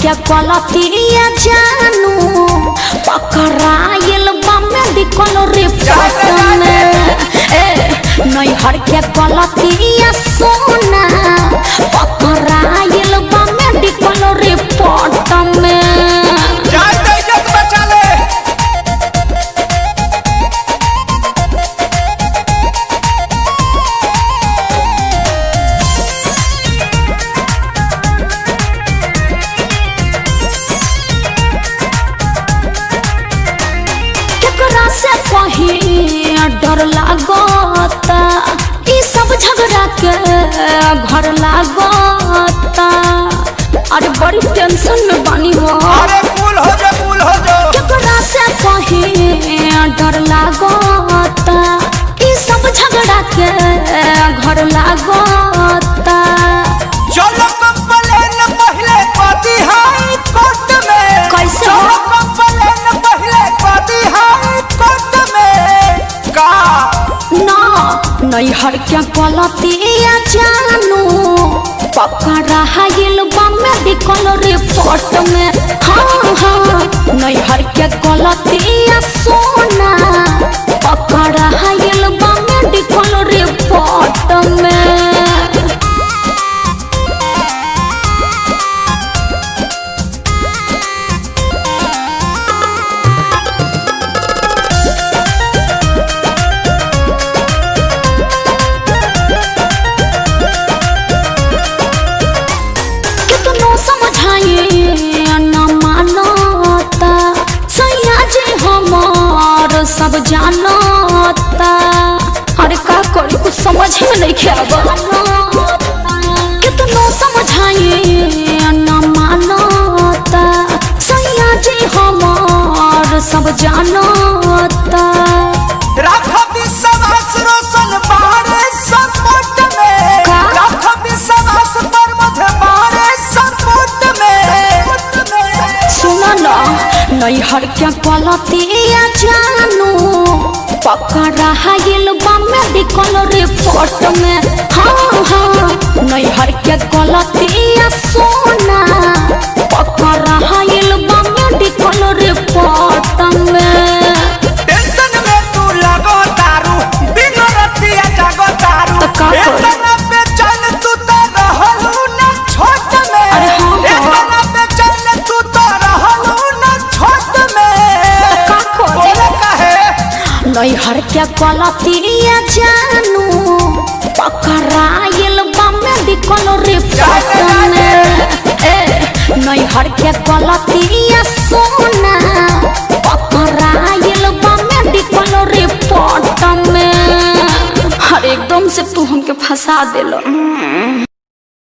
के गलतिया जानू पकड़ाइल बा मेडिकल रिपोर्ट में नैहर के गलतिया सोना पकड़ाइल बा मेडिकल रिपोर्ट में डर लागता ई सब झगड़ा के घर लागता अरे बड़ी टेंशन में बनी हो अरे कूल हो जा केकरा से कहीं डर लागता ई सब झगड़ा के घर लागता चलो कंप्लेन पहले पाती हाई कोर्ट में कैसे चलो कंप्लेन पहले पाती हाई कोर्ट में का ना नैहर के गलतिया जानू पकड़ाइल बा मेडिकल रिपोर्ट में हाँ नैहर के गलतिया सोना पकड़ाइल बा मेडिकल रिपोर्ट में सब जानता अरे का करी कुछ समझ में नहीं आवा कितनो समझाइए न मानता सैया जी हमार सब जानता राखो विश्वास रोशन बारे सपोर्ट में राखो विश्वास पर मध्य बारे सपोर्ट में सुना ना नैहर के गलतिया जानू पकड़ाइल बा मेडिकल रिपोर्ट में हाँ नैहर के गलतिया सोना पकड़ाइल बा मेडिकल रिपोर्ट में टेंशन में तू लगो तारू बिना रतिया जागो तारू इतना बेचैन तू तो रहलू न छोट में इतना बेचैन तू तो रहलू न छोट में बोले काहे नैहर के गलतिया जानू पकड़ाइल बा मेडिकल रिपोर्ट में नैहर के गलतिया सोना पकड़ाइल बा मेडिकल रिपोर्ट में हर एकदम से तू हमके फंसा देलो।